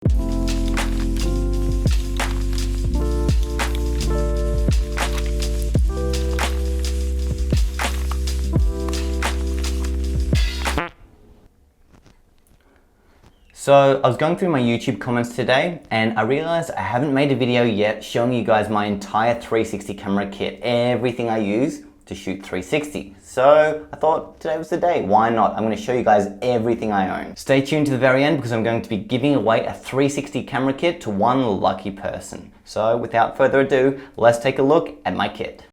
So I was going through my YouTube comments today and I realized I haven't made a video yet showing you guys my entire 360 camera kit, everything I use to shoot 360. So I thought today was the day, why not? I'm going to show you guys everything I own. Stay tuned to the very end because I'm going to be giving away a 360 camera kit to one lucky person. So without further ado, let's take a look at my kit.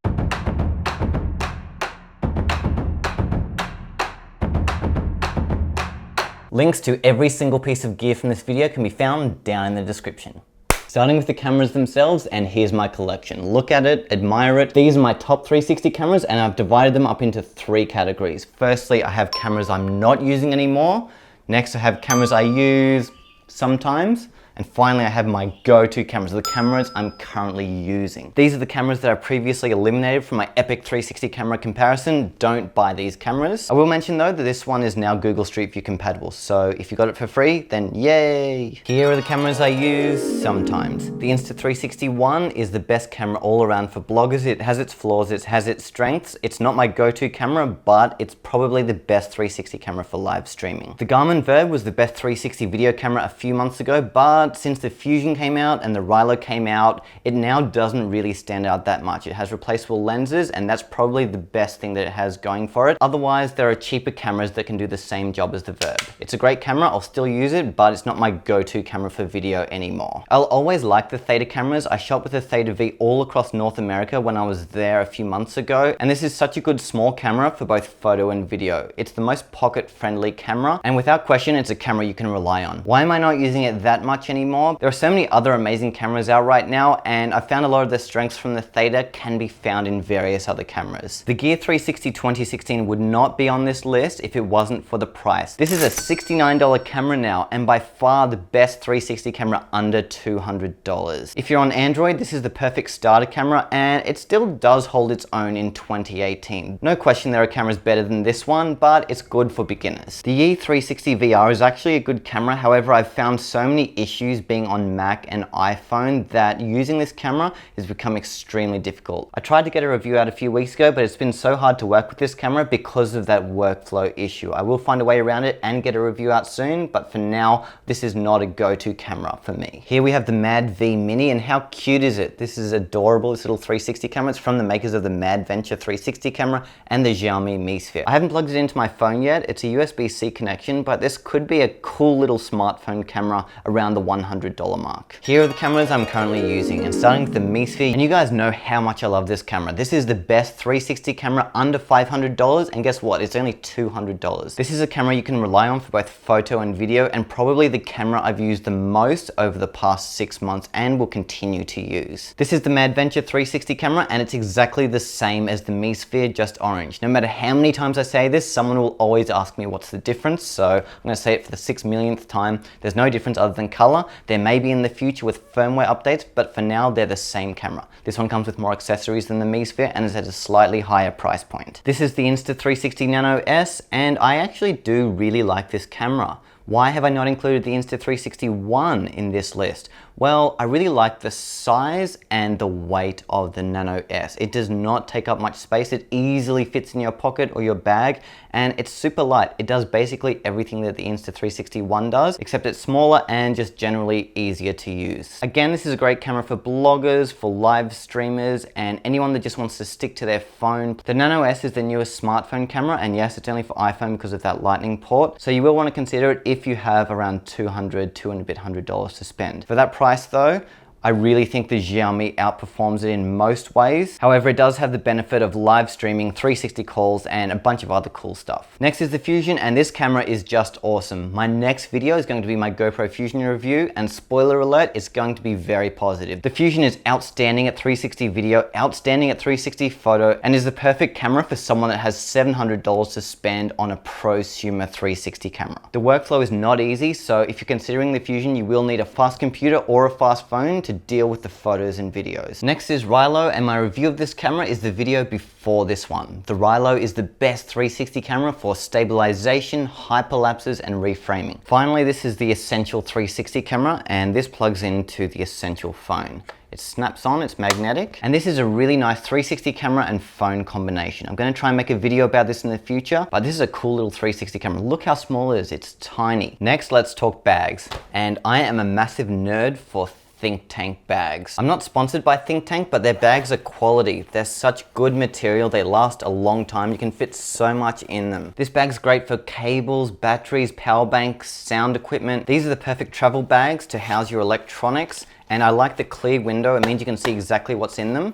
Links to every single piece of gear from this video can be found down in the description. Starting with the cameras themselves, and here's my collection. Look at it, admire it. These are my top 360 cameras and I've divided them up into 3 categories. Firstly, I have cameras I'm not using anymore. Next, I have cameras I use sometimes. And finally, I have my go-to cameras, the cameras I'm currently using. These are the cameras that I previously eliminated from my Epic 360 camera comparison. Don't buy these cameras. I will mention though that this one is now Google Street View compatible. So if you got it for free, then yay. Here are the cameras I use sometimes. The Insta360 One is the best camera all around for bloggers. It has its flaws, it has its strengths. It's not my go-to camera, but it's probably the best 360 camera for live streaming. The Garmin Verb was the best 360 video camera a few months ago, but since the Fusion came out and the Rilo came out, it now doesn't really stand out that much. It has replaceable lenses and that's probably the best thing that it has going for it. Otherwise, there are cheaper cameras that can do the same job as the Verb. It's a great camera, I'll still use it, but it's not my go-to camera for video anymore. I'll always like the Theta cameras. I shot with the Theta V all across North America when I was there a few months ago, and this is such a good small camera for both photo and video. It's the most pocket-friendly camera, and without question, it's a camera you can rely on. Why am I not using it that much anymore? There are so many other amazing cameras out right now, and I found a lot of the strengths from the Theta can be found in various other cameras. The Gear 360 2016 would not be on this list if it wasn't for the price. This is a $69 camera now, and by far the best 360 camera under $200. If you're on Android, this is the perfect starter camera, and it still does hold its own in 2018. No question there are cameras better than this one, but it's good for beginners. The E360 VR is actually a good camera, however I've found so many issues being on Mac and iPhone that using this camera has become extremely difficult. I tried to get a review out a few weeks ago, but it's been so hard to work with this camera because of that workflow issue. I will find a way around it and get a review out soon, but for now, this is not a go-to camera for me. Here we have the Mad V Mini, and how cute is it? This is adorable, this little 360 camera. It's from the makers of the Mad Venture 360 camera and the Xiaomi Mi Sphere. I haven't plugged it into my phone yet. It's a USB-C connection, but this could be a cool little smartphone camera around the $100 mark. Here are the cameras I'm currently using, and starting with the Mi Sphere, and you guys know how much I love this camera. This is the best 360 camera under $500, and guess what? It's only $200. This is a camera you can rely on for both photo and video, and probably the camera I've used the most over the past 6 months and will continue to use. This is the Mad Venture 360 camera, and it's exactly the same as the Mi Sphere, just orange. No matter how many times I say this, someone will always ask me what's the difference, so I'm going to say it for the 6 millionth time. There's no difference other than color. There may be in the future with firmware updates, but for now they're the same camera. This one comes with more accessories than the Mi Sphere and is at a slightly higher price point. This is the Insta360 Nano S, and I actually do really like this camera. Why have I not included the Insta360 One in this list? Well, I really like the size and the weight of the Nano S. It does not take up much space. It easily fits in your pocket or your bag, and it's super light. It does basically everything that the Insta360 One does, except it's smaller and just generally easier to use. Again, this is a great camera for bloggers, for live streamers, and anyone that just wants to stick to their phone. The Nano S is the newest smartphone camera, and yes, it's only for iPhone because of that lightning port, so you will want to consider it if you have around $200 to spend. For that price though, I really think the Xiaomi outperforms it in most ways. However, it does have the benefit of live streaming, 360 calls, and a bunch of other cool stuff. Next is the Fusion, and this camera is just awesome. My next video is going to be my GoPro Fusion review, and spoiler alert, it's going to be very positive. The Fusion is outstanding at 360 video, outstanding at 360 photo, and is the perfect camera for someone that has $700 to spend on a prosumer 360 camera. The workflow is not easy, so if you're considering the Fusion, you will need a fast computer or a fast phone to deal with the photos and videos. Next is Rilo, and my review of this camera is the video before this one. The Rilo is the best 360 camera for stabilization, hyperlapses, and reframing. Finally, this is the Essential 360 camera, and this plugs into the Essential phone. It snaps on, it's magnetic, and this is a really nice 360 camera and phone combination. I'm going to try and make a video about this in the future, but this is a cool little 360 camera. Look how small it is, it's tiny. Next, let's talk bags. And I am a massive nerd for Think Tank bags. I'm not sponsored by Think Tank, but their bags are quality. They're such good material, they last a long time. You can fit so much in them. This bag's great for cables, batteries, power banks, sound equipment. These are the perfect travel bags to house your electronics. And I like the clear window. It means you can see exactly what's in them.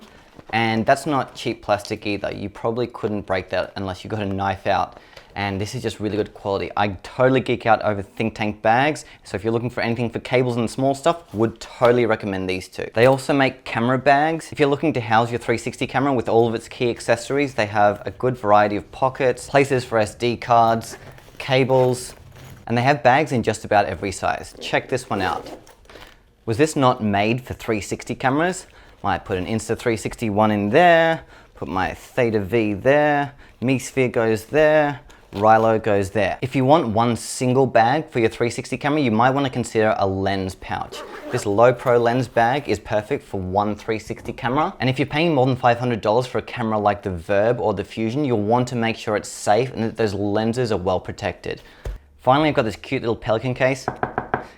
And that's not cheap plastic either. You probably couldn't break that unless you got a knife out. And this is just really good quality. I totally geek out over Think Tank bags. So if you're looking for anything for cables and small stuff, would totally recommend these two. They also make camera bags. If you're looking to house your 360 camera with all of its key accessories, they have a good variety of pockets, places for SD cards, cables, and they have bags in just about every size. Check this one out. Was this not made for 360 cameras? Might put an Insta360 one in there, put my Theta V there, MiSphere goes there, Rilo goes there. If you want one single bag for your 360 camera, you might want to consider a lens pouch. This low pro lens bag is perfect for one 360 camera. And if you're paying more than $500 for a camera like the Verb or the Fusion, you'll want to make sure it's safe and that those lenses are well protected. Finally, I've got this cute little Pelican case.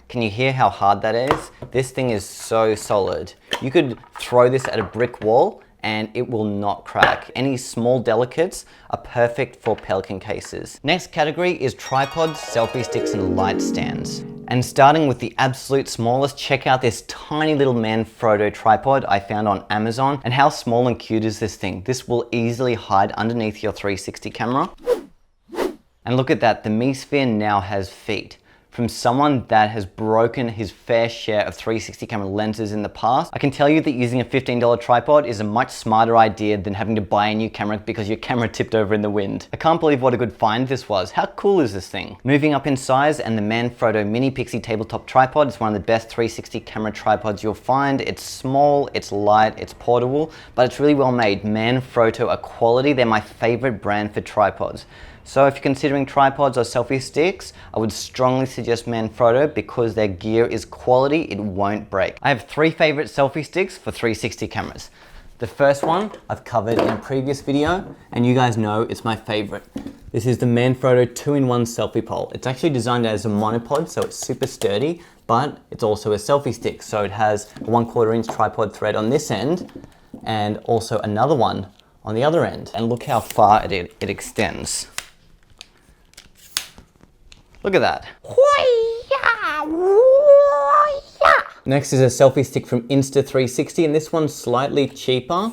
Can you hear how hard that is? This thing is so solid. You could throw this at a brick wall and it will not crack. Any small delicates are perfect for Pelican cases. Next category is tripods, selfie sticks, and light stands. And starting with the absolute smallest, check out this tiny little Manfrotto tripod I found on Amazon. And how small and cute is this thing? This will easily hide underneath your 360 camera. And look at that, the MiSphere now has feet. From someone that has broken his fair share of 360 camera lenses in the past, I can tell you that using a $15 tripod is a much smarter idea than having to buy a new camera because your camera tipped over in the wind. I can't believe what a good find this was. How cool is this thing? Moving up in size, and the Manfrotto Mini Pixie tabletop tripod is one of the best 360 camera tripods you'll find. It's small, it's light, it's portable, but it's really well made. Manfrotto are quality. They're my favorite brand for tripods. So if you're considering tripods or selfie sticks, I would strongly suggest Manfrotto because their gear is quality, it won't break. I have 3 favorite selfie sticks for 360 cameras. The first one I've covered in a previous video, and you guys know it's my favorite. This is the Manfrotto 2-in-1 selfie pole. It's actually designed as a monopod, so it's super sturdy, but it's also a selfie stick. So it has a 1/4 inch tripod thread on this end, and also another one on the other end. And look how far it extends. Look at that. Next is a selfie stick from Insta360, and this one's slightly cheaper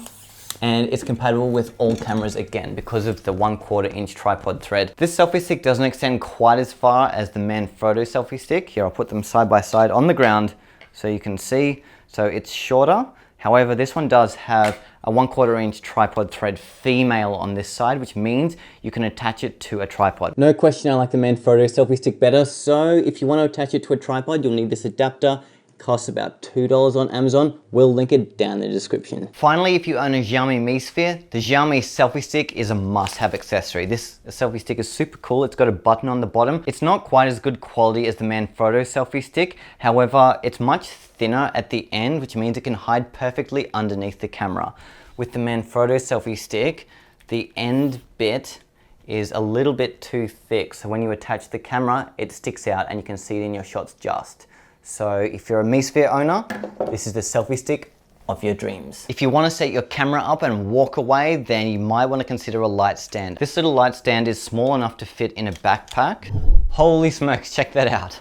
and it's compatible with all cameras again because of the 1/4 inch tripod thread. This selfie stick doesn't extend quite as far as the Manfrotto selfie stick. Here, I'll put them side by side on the ground so you can see. So it's shorter. However, this one does have a 1/4 inch tripod thread female on this side, which means you can attach it to a tripod. No question, I like the Manfrotto selfie stick better. So if you want to attach it to a tripod, you'll need this adapter. It costs about $2 on Amazon. We'll link it down in the description. Finally, if you own a Xiaomi MiSphere, the Xiaomi selfie stick is a must-have accessory. This selfie stick is super cool. It's got a button on the bottom. It's not quite as good quality as the Manfrotto selfie stick. However, it's much thinner at the end, which means it can hide perfectly underneath the camera. With the Manfrotto selfie stick, the end bit is a little bit too thick. So when you attach the camera, it sticks out and you can see it in your shots just. So if you're a MiSphere owner, this is the selfie stick of your dreams. If you want to set your camera up and walk away, then you might want to consider a light stand. This little light stand is small enough to fit in a backpack. Holy smokes, check that out.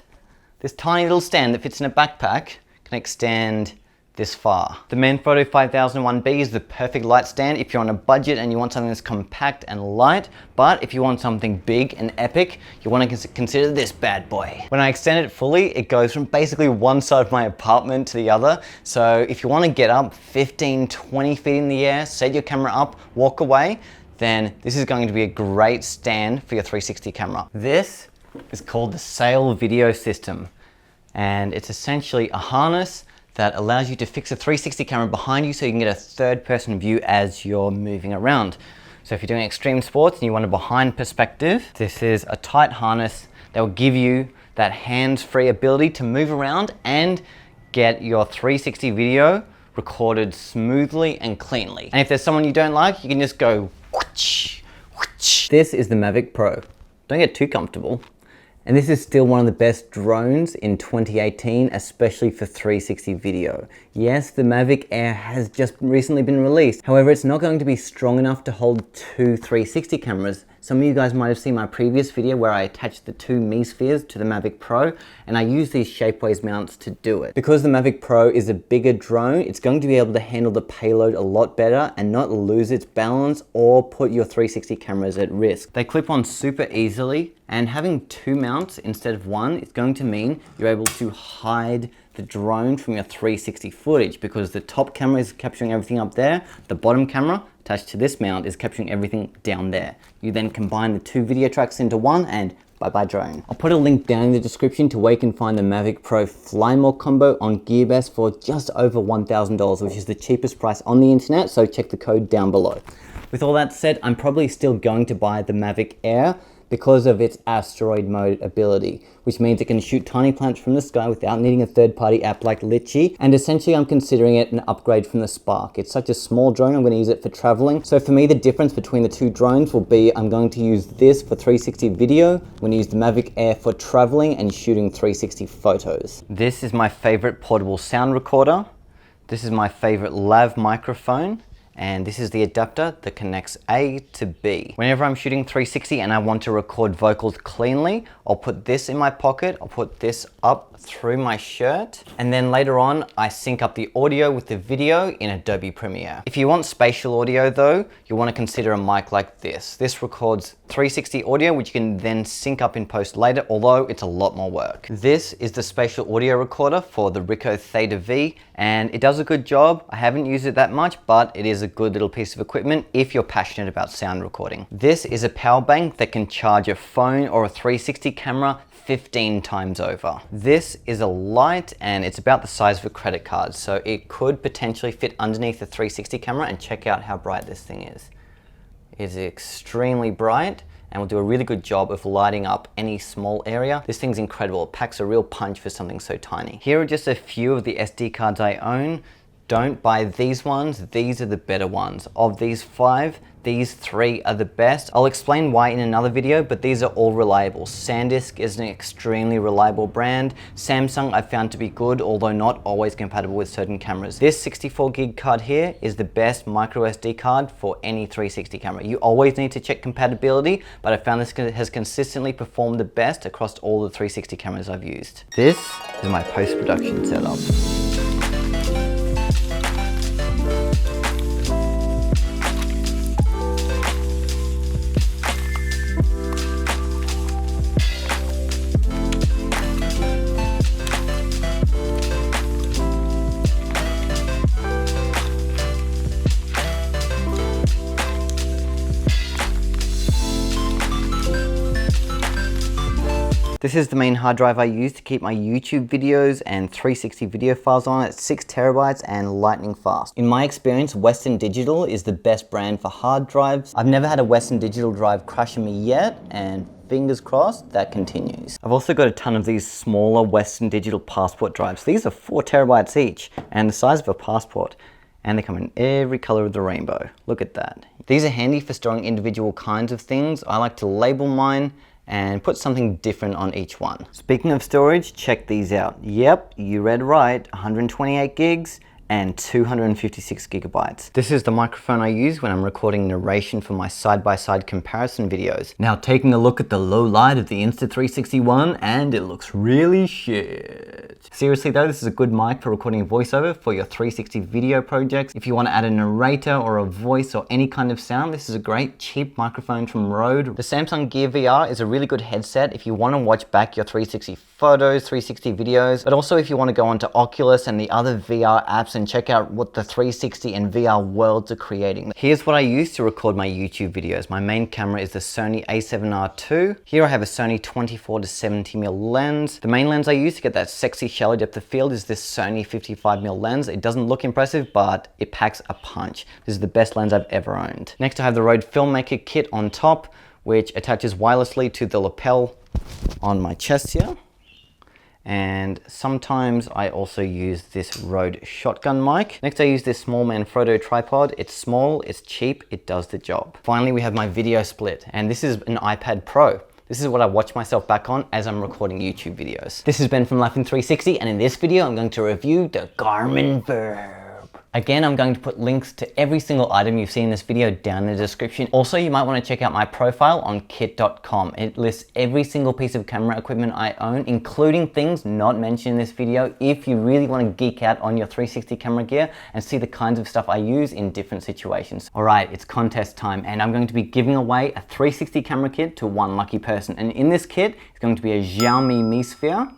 This tiny little stand that fits in a backpack can extend this far. The Manfrotto 5001B is the perfect light stand if you're on a budget and you want something that's compact and light, but if you want something big and epic, you want to consider this bad boy. When I extend it fully, it goes from basically one side of my apartment to the other. So if you want to get up 15, 20 feet in the air, set your camera up, walk away, then this is going to be a great stand for your 360 camera. This is called the Sail Video System, and it's essentially a harness that allows you to fix a 360 camera behind you so you can get a third person view as you're moving around. So if you're doing extreme sports and you want a behind perspective, this is a tight harness that will give you that hands-free ability to move around and get your 360 video recorded smoothly and cleanly. And if there's someone you don't like, you can just go whoosh, whoosh. This is the Mavic Pro. Don't get too comfortable. And this is still one of the best drones in 2018, especially for 360 video. Yes, the Mavic Air has just recently been released. However, it's not going to be strong enough to hold two 360 cameras. Some of you guys might have seen my previous video where I attached the two Mi Spheres to the Mavic Pro, and I use these Shapeways mounts to do it. Because the Mavic Pro is a bigger drone, it's going to be able to handle the payload a lot better and not lose its balance or put your 360 cameras at risk. They clip on super easily, and having two mounts instead of one is going to mean you're able to hide the drone from your 360 footage, because the top camera is capturing everything up there, the bottom camera attached to this mount is capturing everything down there. You then combine the two video tracks into one and bye-bye drone. I'll put a link down in the description to where you can find the Mavic Pro Fly More combo on Gearbest for just over $1,000, which is the cheapest price on the internet, so check the code down below. With all that said, I'm probably still going to buy the Mavic Air because of its asteroid mode ability, which means it can shoot tiny planets from the sky without needing a third-party app like Litchi, and essentially I'm considering it an upgrade from the Spark. It's such a small drone, I'm going to use it for traveling. So for me, the difference between the two drones will be I'm going to use this for 360 video, I'm going to use the Mavic Air for traveling and shooting 360 photos. This is my favorite portable sound recorder. This is my favorite lav microphone. And this is the adapter that connects A to B. Whenever I'm shooting 360 and I want to record vocals cleanly, I'll put this in my pocket, I'll put this up through my shirt, and then later on I sync up the audio with the video in Adobe Premiere. If you want spatial audio though, you want to consider a mic like this. This records 360 audio, which you can then sync up in post later, although it's a lot more work. This is the spatial audio recorder for the Ricoh Theta V, and it does a good job. I haven't used it that much, but it is a good little piece of equipment if you're passionate about sound recording. This is a power bank that can charge a phone or a 360 camera 15 times over. This is a light and it's about the size of a credit card, so it could potentially fit underneath the 360 camera, and check out how bright this thing is. It's extremely bright and will do a really good job of lighting up any small area. This thing's incredible. It packs a real punch for something so tiny. Here are just a few of the SD cards I own. Don't buy these ones, these are the better ones. Of these 5, these 3 are the best. I'll explain why in another video, but these are all reliable. SanDisk is an extremely reliable brand. Samsung I've found to be good, although not always compatible with certain cameras. This 64 gig card here is the best micro SD card for any 360 camera. You always need to check compatibility, but I found this has consistently performed the best across all the 360 cameras I've used. This is my post-production setup. This is the main hard drive I use to keep my YouTube videos and 360 video files on. It's 6 terabytes and lightning fast. In my experience, Western Digital is the best brand for hard drives. I've never had a Western Digital drive crush on me yet, and fingers crossed that continues. I've also got a ton of these smaller Western Digital passport drives. These are 4 terabytes each and the size of a passport. And they come in every color of the rainbow. Look at that. These are handy for storing individual kinds of things. I like to label mine and put something different on each one. Speaking of storage, check these out. Yep, you read right, 128 gigs and 256 gigabytes. This is the microphone I use when I'm recording narration for my side-by-side comparison videos. Now taking a look at the low light of the Insta360 One, and it looks really shit. Seriously though, this is a good mic for recording a voiceover for your 360 video projects. If you want to add a narrator or a voice or any kind of sound, this is a great cheap microphone from Rode. The Samsung Gear VR is a really good headset if you want to watch back your 360 photos, 360 videos, but also if you want to go onto Oculus and the other VR apps and and check out what the 360 and VR worlds are creating. Here's what I use to record my YouTube videos. My main camera is the Sony a7R II. Here I have a Sony 24 to 70mm lens. The main lens I use to get that sexy shallow depth of field is this Sony 55mm lens. It doesn't look impressive, but it packs a punch. This is the best lens I've ever owned. Next I have the Rode Filmmaker kit on top, which attaches wirelessly to the lapel on my chest here. And sometimes I also use this Rode shotgun mic. Next I use this small Manfrotto tripod. It's small, it's cheap, it does the job. Finally we have my video split, and this is an iPad Pro. This is what I watch myself back on as I'm recording YouTube videos. This is Ben from Life in 360, and in this video I'm going to review the Garmin Verb. Again, I'm going to put links to every single item you've seen in this video down in the description. Also, you might want to check out my profile on kit.com. It lists every single piece of camera equipment I own, including things not mentioned in this video, if you really want to geek out on your 360 camera gear and see the kinds of stuff I use in different situations. All right, it's contest time, and I'm going to be giving away a 360 camera kit to one lucky person. And in this kit, it's going to be a Xiaomi Mi Sphere,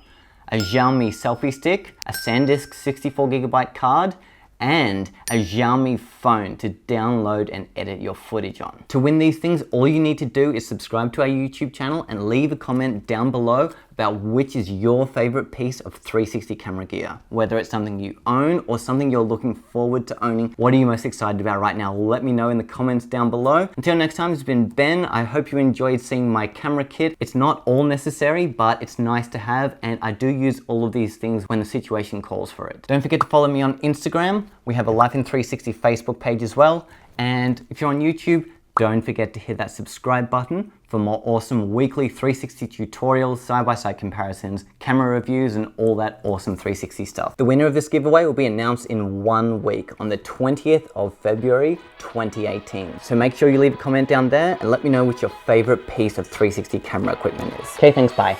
a Xiaomi selfie stick, a SanDisk 64GB card, and a Xiaomi phone to download and edit your footage on. To win these things, all you need to do is subscribe to our YouTube channel and leave a comment down below about which is your favorite piece of 360 camera gear. Whether it's something you own or something you're looking forward to owning, what are you most excited about right now? Let me know in the comments down below. Until next time, it's been Ben. I hope you enjoyed seeing my camera kit. It's not all necessary, but it's nice to have, and I do use all of these things when the situation calls for it. Don't forget to follow me on Instagram. We have a Life in 360 Facebook page as well. And if you're on YouTube, don't forget to hit that subscribe button for more awesome weekly 360 tutorials, side-by-side comparisons, camera reviews, and all that awesome 360 stuff. The winner of this giveaway will be announced in 1 week on the 20th of February, 2018. So make sure you leave a comment down there and let me know what your favorite piece of 360 camera equipment is. Okay, thanks, bye.